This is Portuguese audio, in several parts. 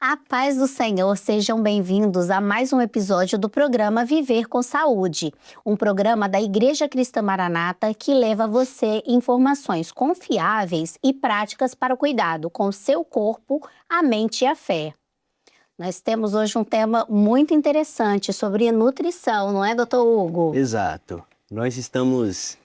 A paz do Senhor, sejam bem-vindos a mais um episódio do programa Viver com Saúde, um programa da Igreja Cristã Maranata que leva a você informações confiáveis e práticas para o cuidado com o seu corpo, a mente e a fé. Nós temos hoje um tema muito interessante sobre nutrição, não é, doutor Hugo? Exato. Nós estamos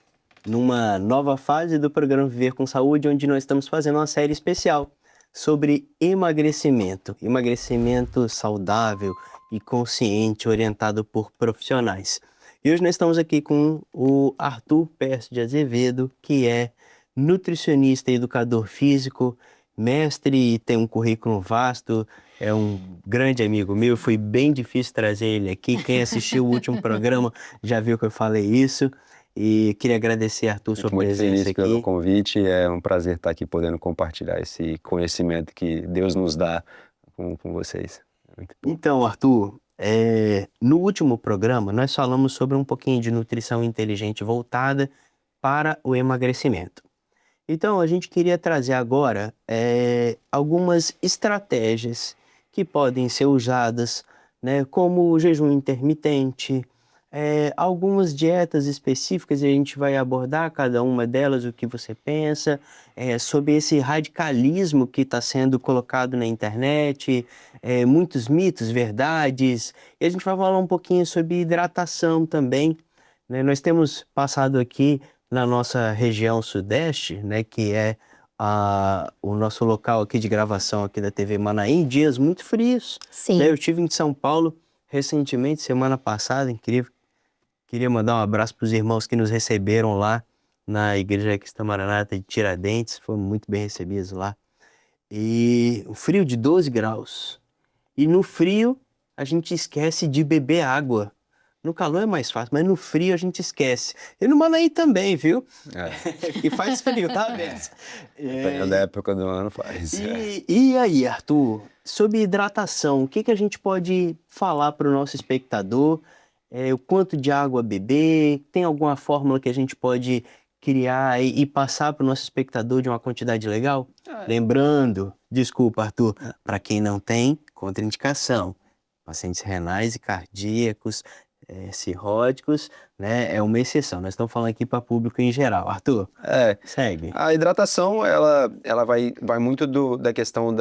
numa nova fase do programa Viver com Saúde, onde nós estamos fazendo uma série especial sobre emagrecimento. Emagrecimento saudável e consciente, orientado por profissionais. E hoje nós estamos aqui com o Arthur Percio de Azevedo, que é nutricionista e educador físico, mestre e tem um currículo vasto, é um grande amigo meu, foi bem difícil trazer ele aqui. Quem assistiu o último programa já viu que eu falei isso. E queria agradecer, Arthur, sua presença aqui. Muito feliz pelo convite, é um prazer estar aqui podendo compartilhar esse conhecimento que Deus nos dá com vocês. Então, Arthur, no último programa nós falamos sobre um pouquinho de nutrição inteligente voltada para o emagrecimento. Então, a gente queria trazer agora algumas estratégias que podem ser usadas, né, como o jejum intermitente, algumas dietas específicas, e a gente vai abordar cada uma delas, o que você pensa, sobre esse radicalismo que está sendo colocado na internet, muitos mitos, verdades, e a gente vai falar um pouquinho sobre hidratação também, né? Nós temos passado aqui na nossa região sudeste, né, que é o nosso local aqui de gravação aqui da TV Manaim, em dias muito frios. Sim. Né? Eu estive em São Paulo recentemente, semana passada, incrível. Queria mandar um abraço para os irmãos que nos receberam lá na Igreja Cristã Maranata de Tiradentes, foram muito bem recebidos lá. E um frio de 12 graus. E no frio a gente esquece de beber água. No calor é mais fácil, mas no frio a gente esquece. E no Manaí também, viu? Que faz frio, tá, Bessa? Dependendo da época do ano faz. E aí, Arthur, sobre hidratação, o que a gente pode falar para o nosso espectador? O quanto de água beber? Tem alguma fórmula que a gente pode criar e passar para o nosso espectador de uma quantidade legal? Lembrando, desculpa, Arthur, para quem não tem contraindicação, pacientes renais e cardíacos, cirróticos, né, é uma exceção. Nós estamos falando aqui para público em geral. Arthur, segue. A hidratação, ela vai muito da questão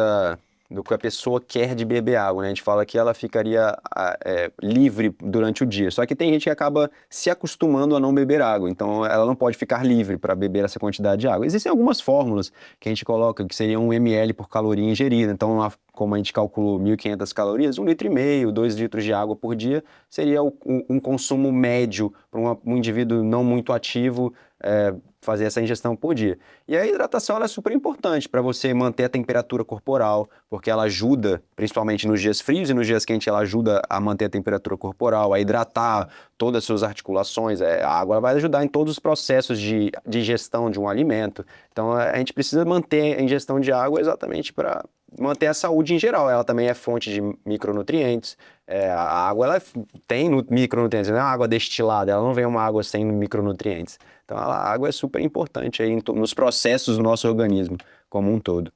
do que a pessoa quer de beber água, né? A gente fala que ela ficaria livre durante o dia, só que tem gente que acaba se acostumando a não beber água, então ela não pode ficar livre para beber essa quantidade de água. Existem algumas fórmulas que a gente coloca, que seriam 1 ml por caloria ingerida, então como a gente calculou 1.500 calorias, 1,5 litro, 2 litros de água por dia seria um consumo médio para um indivíduo não muito ativo fazer essa ingestão por dia. E a hidratação ela é super importante para você manter a temperatura corporal, porque ela ajuda, principalmente nos dias frios e nos dias quentes, ela ajuda a manter a temperatura corporal, a hidratar todas as suas articulações. A água vai ajudar em todos os processos de digestão de um alimento. Então a gente precisa manter a ingestão de água exatamente para manter a saúde em geral. Ela também é fonte de micronutrientes. A água ela tem micronutrientes, não é uma água destilada, ela não vem uma água sem micronutrientes. Então a água é super importante aí nos processos do nosso organismo como um todo.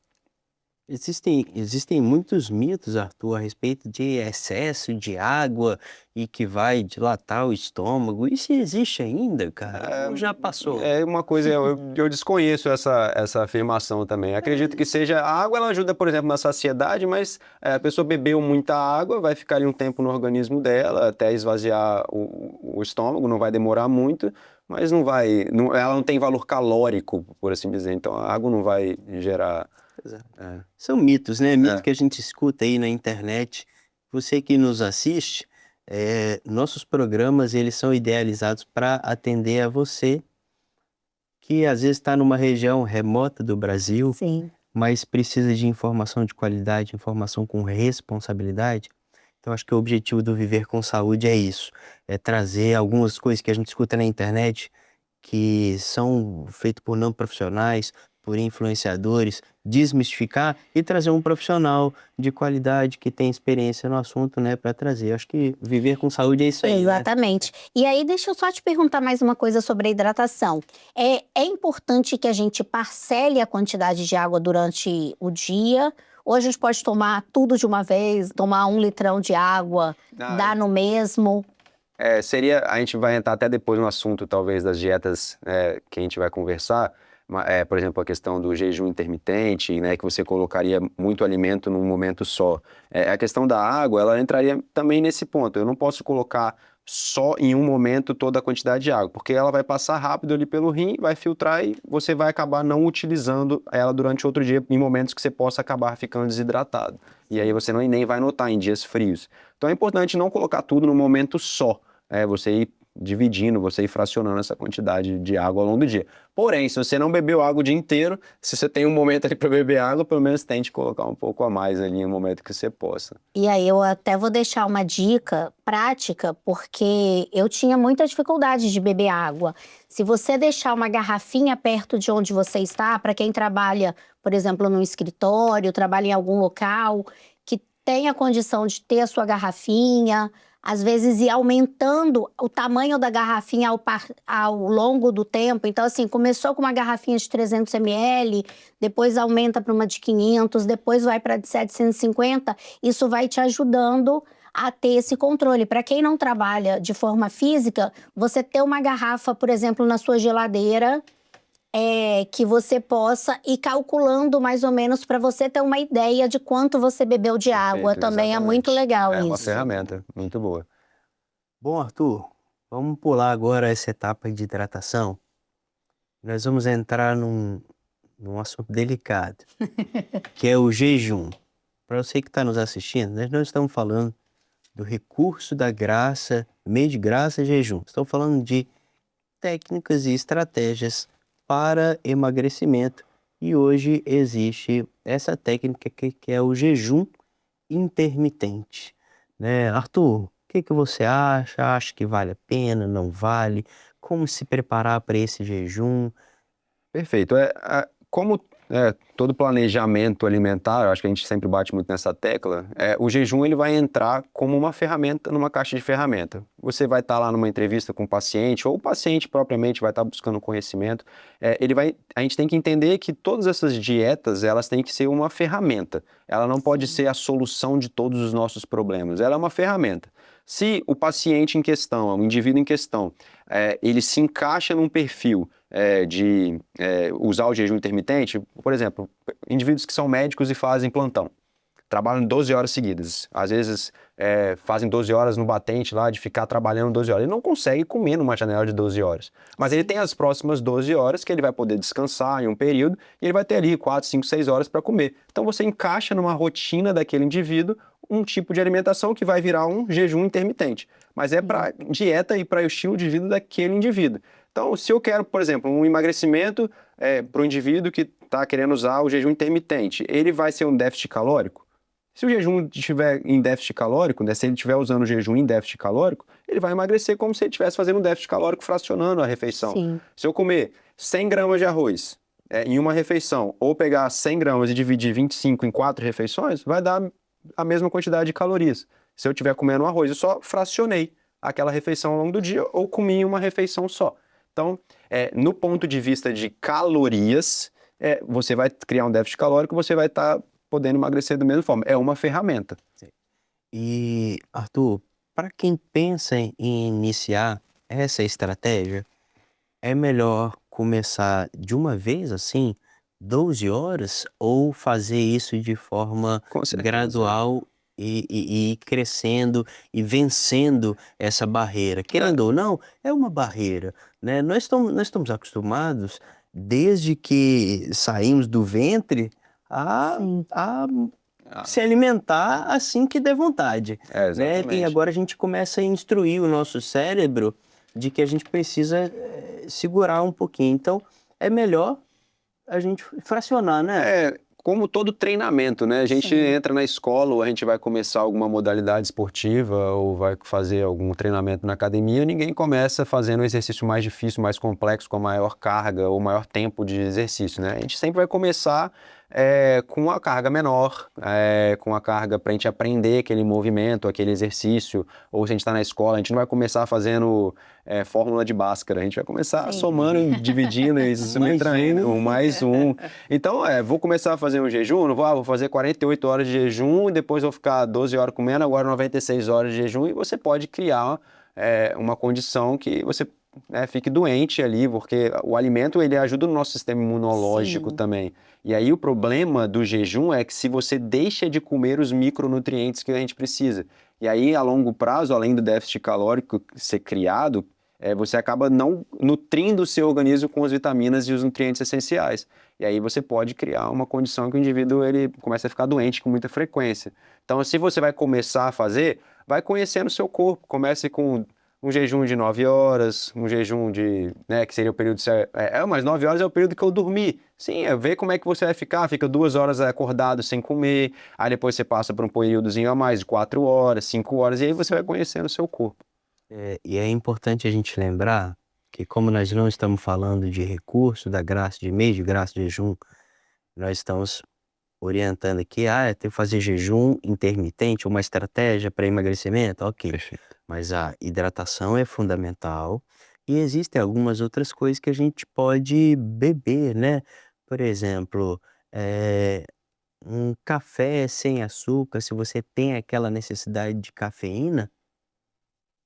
Existem muitos mitos, Arthur, a respeito de excesso de água e que vai dilatar o estômago. Isso existe ainda, cara? Ou já passou? É uma coisa, eu desconheço essa afirmação também. Acredito que seja, a água ela ajuda, por exemplo, na saciedade, mas a pessoa bebeu muita água, vai ficar ali um tempo no organismo dela até esvaziar o estômago, não vai demorar muito, mas ela não tem valor calórico, por assim dizer, então a água não vai gerar... São mitos, né? Mito que a gente escuta aí na internet. Você que nos assiste, nossos programas eles são idealizados para atender a você que às vezes está numa região remota do Brasil, Sim. mas precisa de informação de qualidade, informação com responsabilidade. Então acho que o objetivo do Viver com Saúde é isso, é trazer algumas coisas que a gente escuta na internet que são feitas por não profissionais, por influenciadores, desmistificar e trazer um profissional de qualidade que tem experiência no assunto, né, para trazer. Acho que viver com saúde é isso aí, né? Exatamente. E aí, deixa eu só te perguntar mais uma coisa sobre a hidratação. É importante que a gente parcele a quantidade de água durante o dia, ou a gente pode tomar tudo de uma vez, tomar 1 litrão de água, dá no mesmo? A gente vai entrar até depois no assunto, talvez, das dietas que a gente vai conversar. Por exemplo, a questão do jejum intermitente, né, que você colocaria muito alimento num momento só. A questão da água, ela entraria também nesse ponto. Eu não posso colocar só em um momento toda a quantidade de água, porque ela vai passar rápido ali pelo rim, vai filtrar e você vai acabar não utilizando ela durante outro dia, em momentos que você possa acabar ficando desidratado. E aí você nem vai notar em dias frios. Então é importante não colocar tudo no momento só. Você ir dividindo, você ir fracionando essa quantidade de água ao longo do dia. Porém, se você não bebeu água o dia inteiro, se você tem um momento ali para beber água, pelo menos tente colocar um pouco a mais ali no momento que você possa. E aí eu até vou deixar uma dica prática, porque eu tinha muita dificuldade de beber água. Se você deixar uma garrafinha perto de onde você está, para quem trabalha, por exemplo, num escritório, trabalha em algum local, que tenha condição de ter a sua garrafinha, às vezes ir aumentando o tamanho da garrafinha ao longo do tempo. Então, assim, começou com uma garrafinha de 300 ml, depois aumenta para uma de 500, depois vai para de 750. Isso vai te ajudando a ter esse controle. Para quem não trabalha de forma física, você ter uma garrafa, por exemplo, na sua geladeira, que você possa ir calculando mais ou menos para você ter uma ideia de quanto você bebeu de água. Perfeito, Também é exatamente. muito legal É isso. uma ferramenta muito boa. Bom, Arthur, vamos pular agora essa etapa de hidratação. Nós vamos entrar num assunto delicado, que é o jejum. Para você que está nos assistindo, nós não estamos falando do recurso da graça, meio de graça, jejum. Estamos falando de técnicas e estratégias para emagrecimento. E hoje existe essa técnica que é o jejum intermitente, né? Arthur, o que você acha? Acha que vale a pena? Não vale? Como se preparar para esse jejum? Perfeito. Como todo planejamento alimentar, eu acho que a gente sempre bate muito nessa tecla, o jejum ele vai entrar como uma ferramenta numa caixa de ferramenta. Você vai estar lá numa entrevista com o paciente, ou o paciente propriamente vai estar buscando conhecimento. A gente tem que entender que todas essas dietas, elas têm que ser uma ferramenta. Ela não pode ser a solução de todos os nossos problemas. Ela é uma ferramenta. Se o paciente em questão, o indivíduo em questão, ele se encaixa num perfil de usar o jejum intermitente, por exemplo, indivíduos que são médicos e fazem plantão, trabalham 12 horas seguidas, às vezes fazem 12 horas no batente lá, de ficar trabalhando 12 horas, ele não consegue comer numa janela de 12 horas, mas ele tem as próximas 12 horas que ele vai poder descansar em um período, e ele vai ter ali 4, 5, 6 horas para comer. Então você encaixa numa rotina daquele indivíduo um tipo de alimentação que vai virar um jejum intermitente, mas é para dieta e para o estilo de vida daquele indivíduo. Então, se eu quero, por exemplo, um emagrecimento para o indivíduo que está querendo usar o jejum intermitente, ele vai ser um déficit calórico? Se o jejum estiver em déficit calórico, né, se ele estiver usando o jejum em déficit calórico, ele vai emagrecer como se ele estivesse fazendo um déficit calórico fracionando a refeição. Sim. Se eu comer 100 gramas de arroz em uma refeição, ou pegar 100 gramas e dividir 25 em 4 refeições, vai dar a mesma quantidade de calorias. Se eu estiver comendo um arroz, eu só fracionei aquela refeição ao longo do dia, ou comi em uma refeição só. Então, no ponto de vista de calorias, você vai criar um déficit calórico, você vai estar podendo emagrecer da mesma forma. É uma ferramenta. Sim. E, Arthur, para quem pensa em iniciar essa estratégia, é melhor começar de uma vez, assim, 12 horas, ou fazer isso de forma Com certeza. gradual e ir crescendo e vencendo essa barreira? Querendo ou não, é uma barreira, né? Nós estamos acostumados, desde que saímos do ventre, a se alimentar assim que der vontade, né? Exatamente. E agora a gente começa a instruir o nosso cérebro de que a gente precisa segurar um pouquinho. Então, é melhor a gente fracionar, né? como todo treinamento, né? A gente entra na escola ou a gente vai começar alguma modalidade esportiva ou vai fazer algum treinamento na academia, ninguém começa fazendo um exercício mais difícil, mais complexo, com maior carga ou maior tempo de exercício, né? A gente sempre vai começar com a carga menor, com a carga para a gente aprender aquele movimento, aquele exercício, ou se a gente está na escola, a gente não vai começar fazendo fórmula de Bhaskara, a gente vai começar somando, dividindo e subtraindo, mais um. Então, vou começar a fazer um jejum, não vou fazer 48 horas de jejum, depois vou ficar 12 horas comendo, agora 96 horas de jejum, e você pode criar uma condição que você fique doente ali, porque o alimento ele ajuda no nosso sistema imunológico também. E aí o problema do jejum é que se você deixa de comer os micronutrientes que a gente precisa, e aí a longo prazo, além do déficit calórico ser criado, você acaba não nutrindo o seu organismo com as vitaminas e os nutrientes essenciais. E aí você pode criar uma condição que o indivíduo ele começa a ficar doente com muita frequência. Então, se você vai começar a fazer, vai conhecendo o seu corpo. Comece com um jejum de 9 horas, um jejum de, que seria o período... mas 9 horas é o período que eu dormi. Sim, ver como é que você vai ficar. Fica 2 horas acordado sem comer, aí depois você passa por um períodozinho a mais, de 4 horas, 5 horas, e aí você vai conhecendo o seu corpo. E é importante a gente lembrar que, como nós não estamos falando de recurso da graça, de mês de graça de jejum, nós estamos orientando aqui, tem que fazer jejum intermitente, uma estratégia para emagrecimento, ok. Perfeito. Mas a hidratação é fundamental e existem algumas outras coisas que a gente pode beber, né? Por exemplo, um café sem açúcar, se você tem aquela necessidade de cafeína,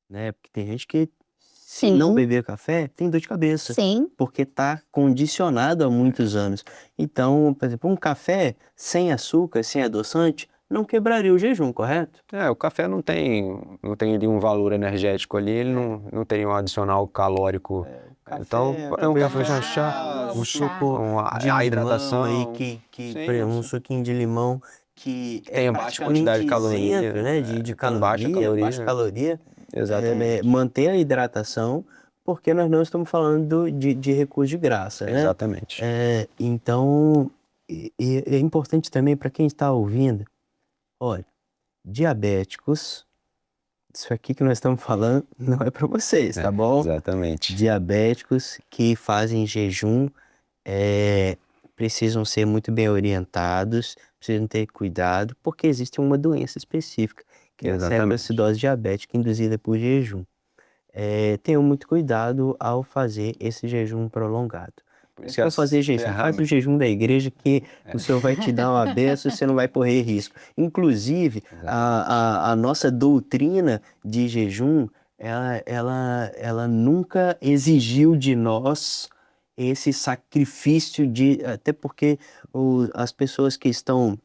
né? Porque tem gente que, se não beber café, tem dor de cabeça. Sim. Porque está condicionado há muitos anos. Então, por exemplo, um café sem açúcar, sem adoçante, não quebraria o jejum, correto? O café não tem ali um valor energético ali, ele não tem um adicional calórico. Então, um café de chá, um suco, a hidratação aí por exemplo, um suquinho de limão que tem baixa quantidade de caloria, isento, né? De caloria, baixa caloria. Exatamente. Manter a hidratação, porque nós não estamos falando de recurso de graça, né? Exatamente. Então, é importante também para quem está ouvindo, olha, diabéticos, isso aqui que nós estamos falando não é para vocês, tá bom? Exatamente. Diabéticos que fazem jejum precisam ser muito bem orientados, precisam ter cuidado, porque existe uma doença específica, que é a acidose diabética induzida por jejum. Tenham muito cuidado ao fazer esse jejum prolongado. Se for fazer jejum, faz o jejum da igreja que o Senhor vai te dar uma bênção e você não vai correr risco. Inclusive, a nossa doutrina de jejum, ela nunca exigiu de nós esse sacrifício até porque as pessoas que estão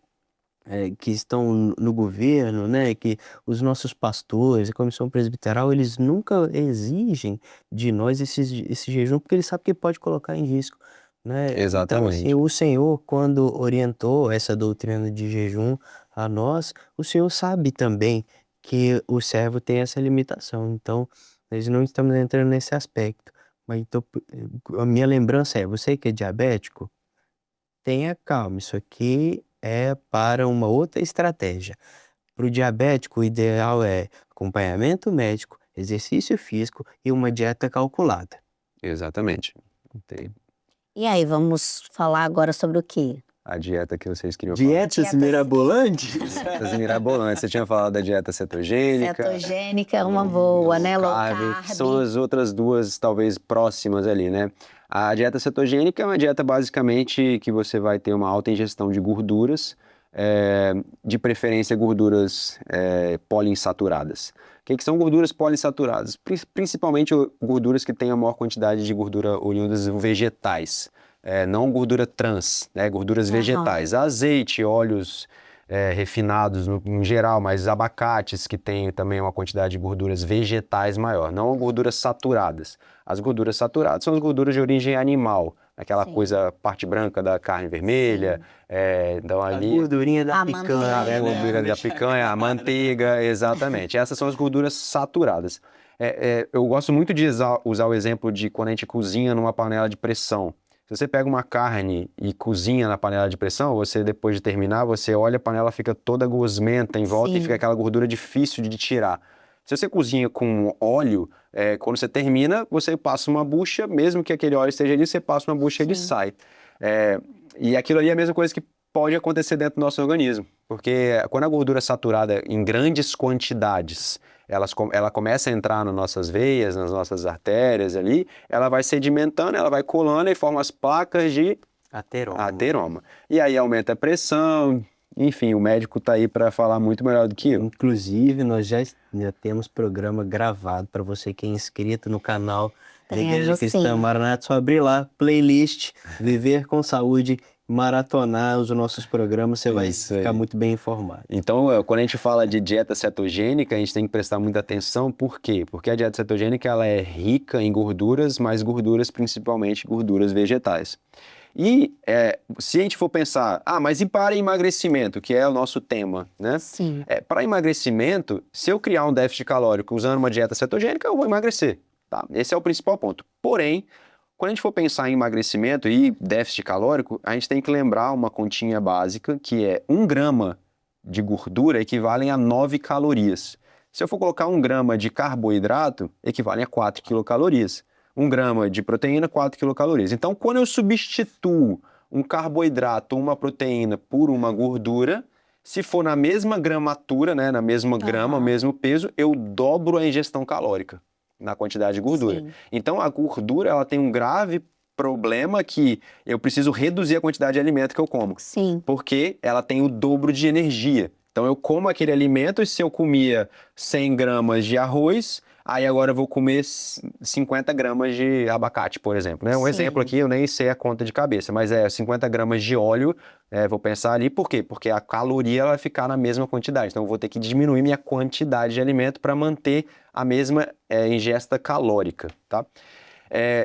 no governo, né, que os nossos pastores, a comissão presbiteral, eles nunca exigem de nós esse jejum, porque eles sabem que pode colocar em risco, né? Exatamente. Então, assim, o Senhor, quando orientou essa doutrina de jejum a nós, o Senhor sabe também que o servo tem essa limitação. Então, nós não estamos entrando nesse aspecto. Mas então, a minha lembrança você que é diabético, tenha calma, isso aqui é para uma outra estratégia. Para o diabético, o ideal é acompanhamento médico, exercício físico e uma dieta calculada. Exatamente. E aí, vamos falar agora sobre o quê? A dieta que vocês queriam Dietas mirabolantes? Dietas mirabolantes. Você tinha falado da dieta cetogênica. Cetogênica é uma boa, né? Low carb. São as outras duas, talvez, próximas ali, né? A dieta cetogênica é uma dieta, basicamente, que você vai ter uma alta ingestão de gorduras, de preferência gorduras poliinsaturadas. O que são gorduras poliinsaturadas? Principalmente gorduras que têm a maior quantidade de gordura oriundas vegetais. Não gordura trans, né? Gorduras vegetais. Azeite, óleos refinados no geral, mas abacates que têm também uma quantidade de gorduras vegetais maior, não gorduras saturadas. As gorduras saturadas são as gorduras de origem animal, aquela coisa, parte branca da carne vermelha, então ali... A gordurinha da picanha. A gordura da picanha, a manteiga, exatamente. Essas são as gorduras saturadas. Eu gosto muito de usar o exemplo de quando a gente cozinha numa panela de pressão. Se você pega uma carne e cozinha na panela de pressão, você depois de terminar, você olha a panela fica toda gosmenta em volta e Sim. fica aquela gordura difícil de tirar. Se você cozinha com óleo, quando você termina, você passa uma bucha, mesmo que aquele óleo esteja ali, você passa uma bucha e ele Sim. sai. E aquilo ali é a mesma coisa que pode acontecer dentro do nosso organismo, porque quando a gordura é saturada em grandes quantidades, ela começa a entrar nas nossas veias, nas nossas artérias ali, ela vai sedimentando, ela vai colando e forma as placas de ateroma. E aí aumenta a pressão, enfim, o médico tá aí para falar muito melhor do que eu. Inclusive, nós já temos programa gravado para você que é inscrito no canal da Igreja Temos, Cristã sim. Maranata. Só abrir lá, playlist, Viver com Saúde, maratonar os nossos programas, você vai Isso ficar aí. muito bem informado. Então, quando a gente fala de dieta cetogênica, a gente tem que prestar muita atenção. Por quê? Porque a dieta cetogênica ela é rica em gorduras, mas gorduras principalmente gorduras vegetais. E se a gente for pensar, mas e para emagrecimento, que é o nosso tema, né? Sim. Para emagrecimento, se eu criar um déficit calórico usando uma dieta cetogênica, eu vou emagrecer, tá? Esse é o principal ponto. Porém, quando a gente for pensar em emagrecimento e déficit calórico, a gente tem que lembrar uma continha básica, que é 1 grama de gordura equivale a 9 calorias. Se eu for colocar 1 grama de carboidrato, equivale a 4 quilocalorias. 1 grama de proteína, 4 quilocalorias. Então, quando eu substituo um carboidrato, uma proteína por uma gordura, se for na mesma gramatura, né, na mesma grama, mesmo peso, eu dobro a ingestão calórica na quantidade de gordura. Sim. Então, a gordura ela tem um grave problema que eu preciso reduzir a quantidade de alimento que eu como, Sim. porque ela tem o dobro de energia. Então, eu como aquele alimento e se eu comia 100 gramas de arroz, aí agora eu vou comer 50 gramas de abacate, por exemplo, né? Um Sim. exemplo aqui, eu nem sei a conta de cabeça, mas 50 gramas de óleo, vou pensar ali, por quê? Porque a caloria ela vai ficar na mesma quantidade, então eu vou ter que diminuir minha quantidade de alimento para manter a mesma ingesta calórica, tá?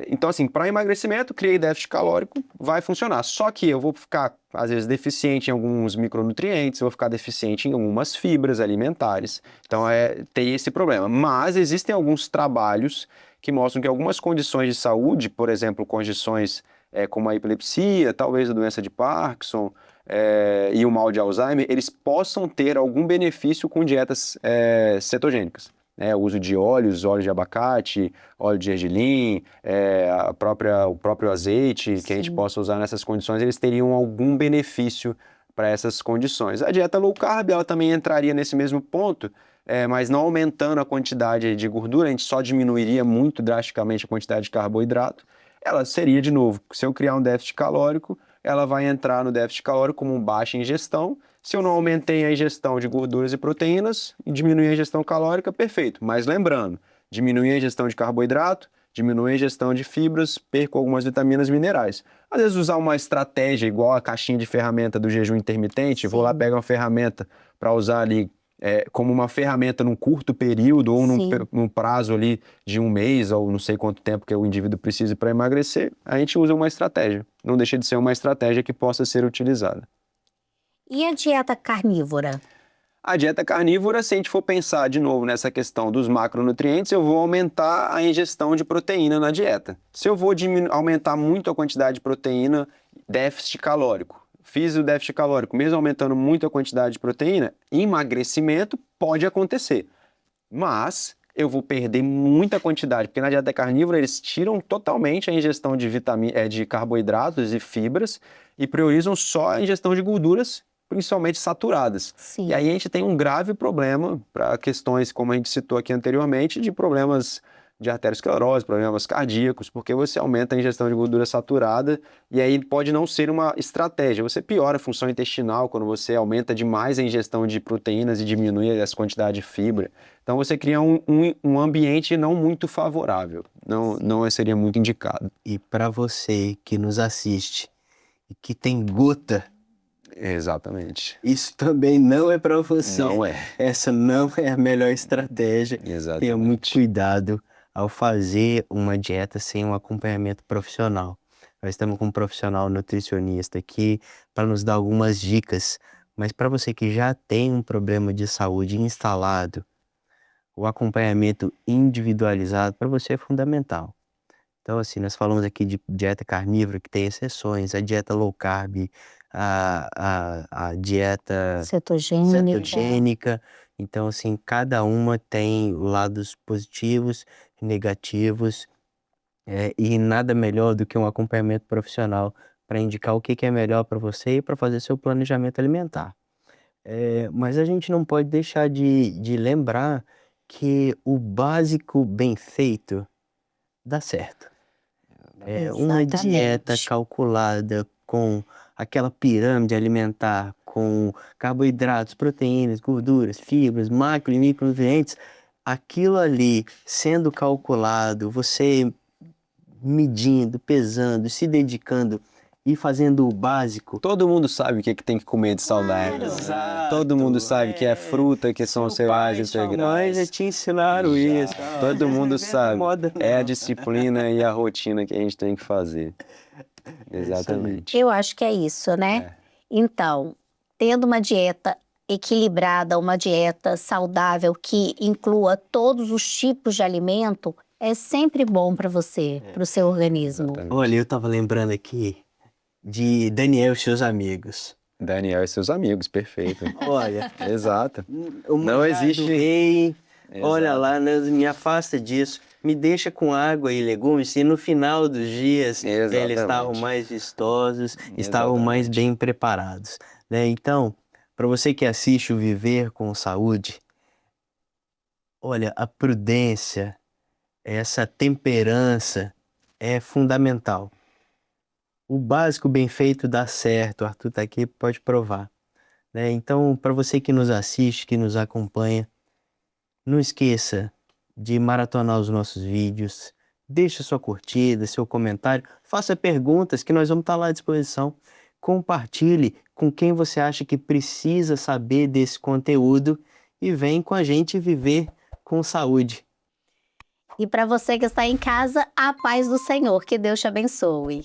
Então, assim, para emagrecimento, criei déficit calórico, vai funcionar. Só que eu vou ficar, às vezes, deficiente em alguns micronutrientes, eu vou ficar deficiente em algumas fibras alimentares. Então, tem esse problema. Mas existem alguns trabalhos que mostram que algumas condições de saúde, por exemplo, condições como a epilepsia, talvez a doença de Parkinson e o mal de Alzheimer, eles possam ter algum benefício com dietas cetogênicas. O uso de óleos, óleo de abacate, óleo de gergelim, o próprio azeite que a gente Sim. possa usar nessas condições, eles teriam algum benefício para essas condições. A dieta low carb, ela também entraria nesse mesmo ponto, mas não aumentando a quantidade de gordura, a gente só diminuiria muito drasticamente a quantidade de carboidrato. Ela seria, de novo, se eu criar um déficit calórico, ela vai entrar no déficit calórico como baixa ingestão. Se eu não aumentei a ingestão de gorduras e proteínas e diminuir a ingestão calórica, perfeito. Mas lembrando, diminuir a ingestão de carboidrato, diminuir a ingestão de fibras, perco algumas vitaminas e minerais. Às vezes usar uma estratégia igual a caixinha de ferramenta do jejum intermitente, vou lá, pego uma ferramenta para usar ali como uma ferramenta num curto período ou num prazo ali de 1 mês ou não sei quanto tempo que o indivíduo precise para emagrecer, a gente usa uma estratégia. Não deixa de ser uma estratégia que possa ser utilizada. E a dieta carnívora? A dieta carnívora, se a gente for pensar de novo nessa questão dos macronutrientes, eu vou aumentar a ingestão de proteína na dieta. Se eu vou aumentar muito a quantidade de proteína, déficit calórico. Fiz o déficit calórico, mesmo aumentando muito a quantidade de proteína, emagrecimento pode acontecer. Mas eu vou perder muita quantidade, porque na dieta carnívora eles tiram totalmente a ingestão de carboidratos e fibras e priorizam só a ingestão de gorduras, principalmente saturadas. Sim. E aí a gente tem um grave problema para questões, como a gente citou aqui anteriormente, de problemas de arteriosclerose, problemas cardíacos, porque você aumenta a ingestão de gordura saturada e aí pode não ser uma estratégia. Você piora a função intestinal quando você aumenta demais a ingestão de proteínas e diminui essa quantidade de fibra. Então você cria um ambiente não muito favorável, não seria muito indicado. E para você que nos assiste e que tem gota, exatamente, isso também não é para você. Não é. Essa não é a melhor estratégia. Exatamente. Tenha muito cuidado ao fazer uma dieta sem um acompanhamento profissional. Nós estamos com um profissional nutricionista aqui para nos dar algumas dicas, mas para você que já tem um problema de saúde instalado, o acompanhamento individualizado para você é fundamental. Então, assim, nós falamos aqui de dieta carnívora, que tem exceções, a dieta low carb, a dieta Cetogênica. cetogênica. Então, assim, cada uma tem lados positivos, negativos, e nada melhor do que um acompanhamento profissional para indicar o que que é melhor para você e para fazer seu planejamento alimentar. Mas a gente não pode deixar de lembrar que o básico bem feito dá certo. Uma dieta Exatamente. calculada com aquela pirâmide alimentar, com carboidratos, proteínas, gorduras, fibras, macro e micronutrientes, aquilo ali sendo calculado, você medindo, pesando, se dedicando e fazendo o básico. Todo mundo sabe o que, que tem que comer de saudável. Exato, Todo mundo sabe que é fruta, que são cereais Sua mãe já integrais. te ensinaram isso. Todo mundo sabe. Moda, É a não. disciplina e a rotina que a gente tem que fazer. Exatamente. Eu acho que é isso, né? Então, tendo uma dieta equilibrada, uma dieta saudável que inclua todos os tipos de alimento, é sempre bom para você, para o seu organismo. Olha, eu tava lembrando aqui de Daniel e seus amigos. Daniel e seus amigos, perfeito. Olha, Exato. o Não machado existe- rei, olha Exato. lá, me afasta disso, me deixa com água e legumes, e no final dos dias eles Exatamente. estavam mais vistosos, estavam mais Exatamente. bem preparados, né? Então, para você que assiste o Viver com Saúde, olha, a prudência, essa temperança é fundamental. O básico bem feito dá certo, o Arthur tá aqui, pode provar, né? Então, para você que nos assiste, que nos acompanha, não esqueça de maratonar os nossos vídeos, deixe sua curtida, seu comentário, faça perguntas que nós vamos estar lá à disposição. Compartilhe com quem você acha que precisa saber desse conteúdo e vem com a gente viver com saúde. E para você que está em casa, a paz do Senhor, que Deus te abençoe.